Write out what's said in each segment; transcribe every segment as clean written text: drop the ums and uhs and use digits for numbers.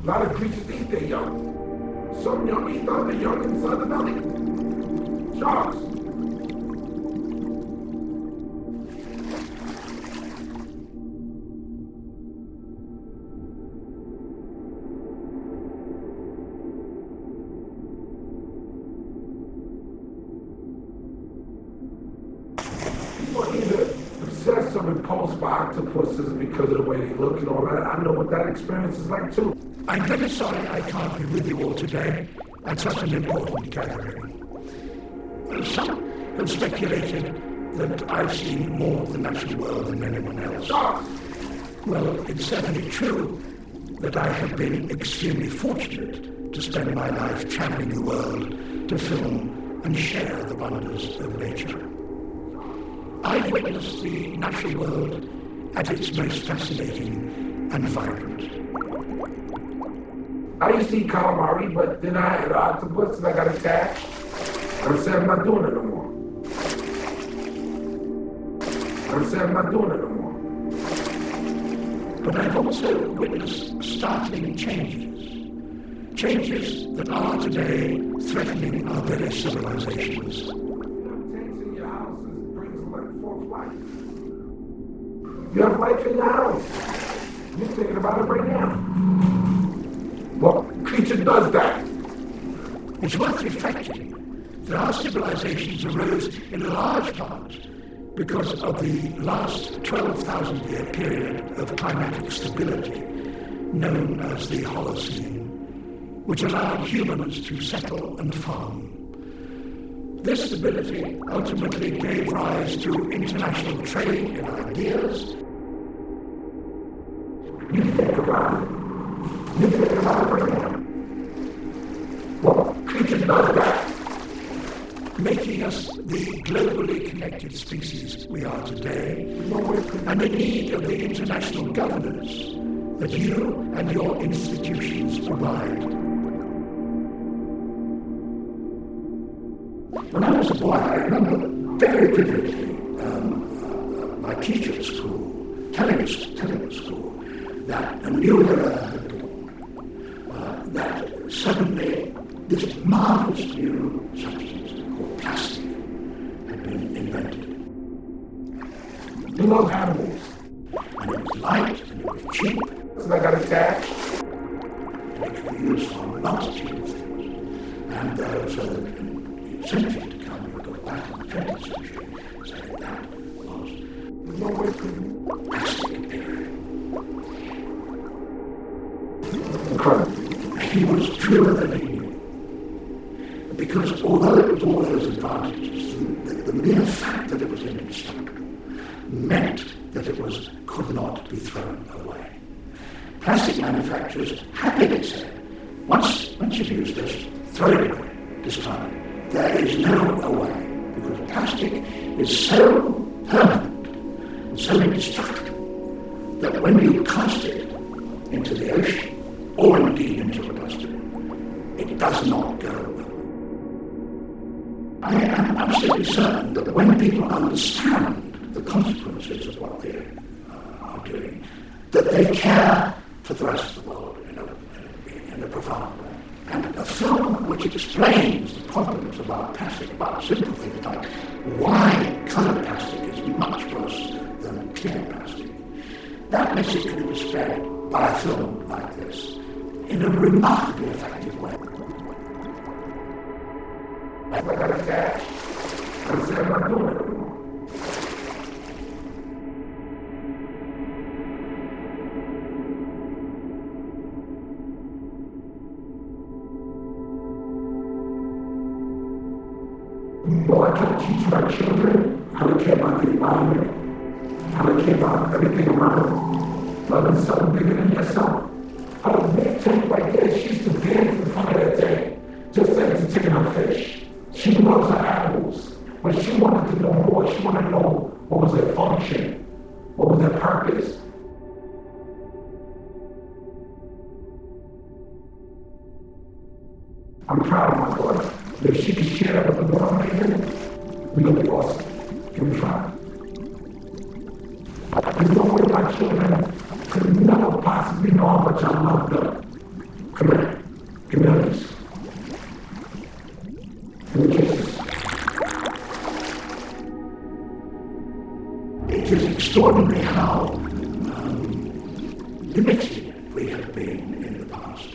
A lot of creatures eat their young. Some young eat other young inside the belly. Sharks. People are either obsessed or repulsed by octopuses because of the way they look and all that. I know what that experience is like too. I'm very sorry I can't be with you all today at such an important gathering. Some have speculated that I've seen more of the natural world than anyone else. Well, it's certainly true that I have been extremely fortunate to spend my life traveling the world to film and share the wonders of nature. I've witnessed the natural world at its most fascinating and vibrant. I used to eat calamari, but then I had an octopus and I got attached. And I said, I'm not doing it no more. But I've also witnessed startling changes. Changes that are today threatening our very civilizations. You have life in your house. You're thinking about it right now. What creature does that? It's worth reflecting that our civilizations arose in large part because of the last 12,000-year period of climatic stability known as the Holocene, which allowed humans to settle and farm. This stability ultimately gave rise to international trade in ideas. You think about it right now. What creature does that? Making us the globally connected species we are today, and the need of the international governance that you and your institutions provide. When I was a boy, I remember very vividly my teacher at school telling us at school that a new era had dawned, that suddenly this marvelous new substance called plastic had been invented. You love animals. And it was light, and it was cheap. So I got attached. And it could be used for a multitude of things. And so that in centuries to come, you go back in the 20th century, saying that was There's no way to plastic period. incredible. He was truer than he knew. Because although it was all those advantages, the mere fact that it was indestructible meant that it could not be thrown away. Plastic manufacturers happily said, once you've used this, throw it away, discard it. There is no way, because plastic is so permanent and so indestructible that when you cast it into the ocean, or indeed into a dustbin, it does not go away. I am absolutely certain that when people understand the consequences of what they are doing, that they care for the rest of the world in a profound way. And a film which explains the problems about plastic, about simple things like why coloured plastic is much worse than clear plastic, that message can be spread by a film like this in a remarkably effective way. I got attached. I said, I'm not doing it anymore. Well, I try to teach my children how to care about the environment, how to care about everything around them, loving something bigger than yourself. How to make tank like this, she used to dance in front of that tank, just to entertain her fish. She loves her animals, but she wanted to know more. She wanted to know what was their function, what was their purpose. I'm proud of my daughter. If she can share that with the world, we're going to be awesome. Give me five. There's no way my children could never possibly know how much I love them. limited we have been in the past.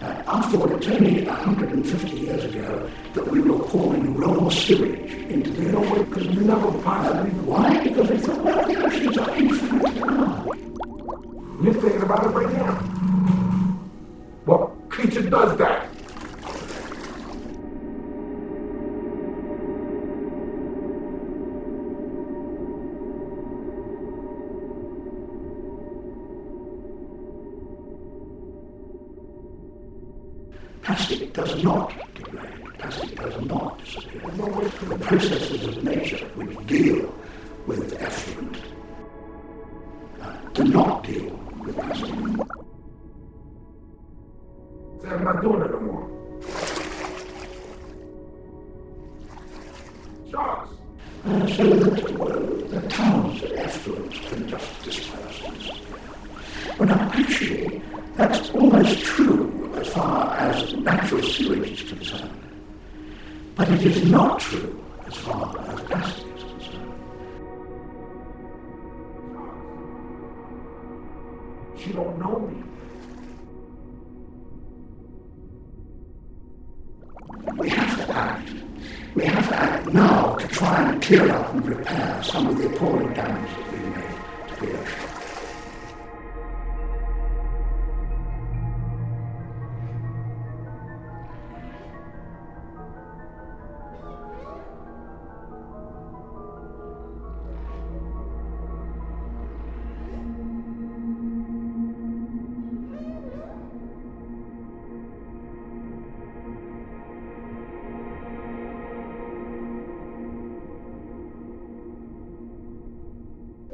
After all, it's only 150 years ago that we were pouring raw sewage into the ocean. Because we never possibly... Why? Because we thought, well, the oceans are infinite now. You're thinking about it right now. What creature does that? Plastic does not degrade. Plastic does not disappear. The processes of nature which deal with effluent do not deal with plastic. So I'm not doing it no more. Sharks. So that the towns of effluent can just disperse and disappear. But now, actually, that's almost true as far as natural sewage is concerned. But it is not true as far as plastic is concerned. She don't know me. We have to act. We have to act now to try and clear up and repair some of the appalling damage that we made to the ocean.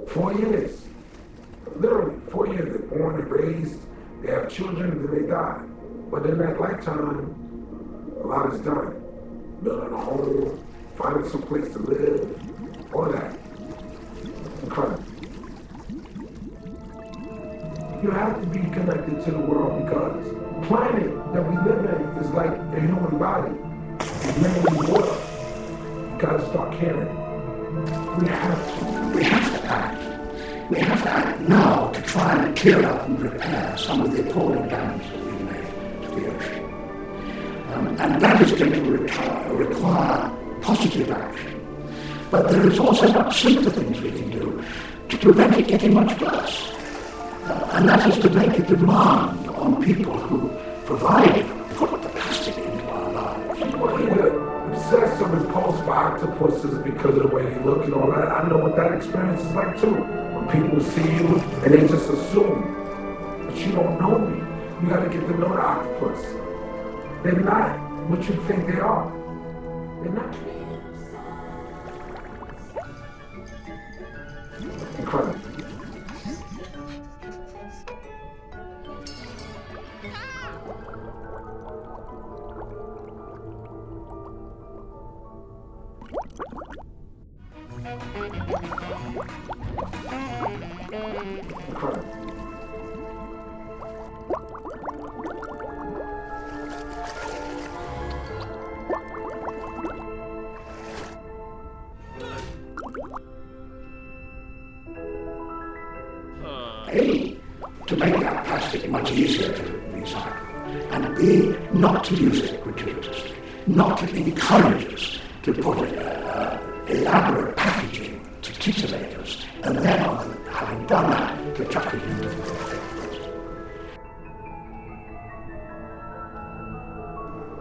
Four years. Literally, 4 years. They're born and raised, they have children, and then they die. But in that lifetime, a lot is done. Building a home, finding some place to live, all that. Incredible. You have to be connected to the world because the planet that we live in is like a human body. It's mainly water. You gotta start caring. We have to. We have to act. We have to act now to try and clear up and repair some of the appalling damage that we made to the ocean. And that is going to require positive action. But there is also much simpler things we can do to prevent it getting much worse. And that is to make a demand on people who put the plastic into our lives. People either obsessive impulse for octopuses because of the way they look and all that. I know what that experience is like too. When people see you and they just assume, but you don't know me. You gotta get to know the octopus. They're not what you think they are. They're not. Incredible. Incredible. A, to make that plastic much easier to recycle, and B, not to use it gratuitously, not to encourage us to put elaborate packaging to titillate us, and then, having done that, to chuck it into the waste.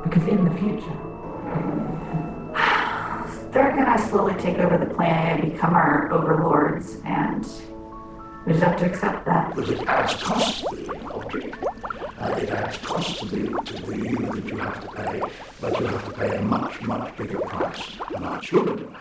Because in the future, they're going to slowly take over the planet and become our overlords, and we just have to accept that. Because it adds cost to the object. It adds cost to the you that you have to pay, but you have to pay a much, much bigger price than our children will have.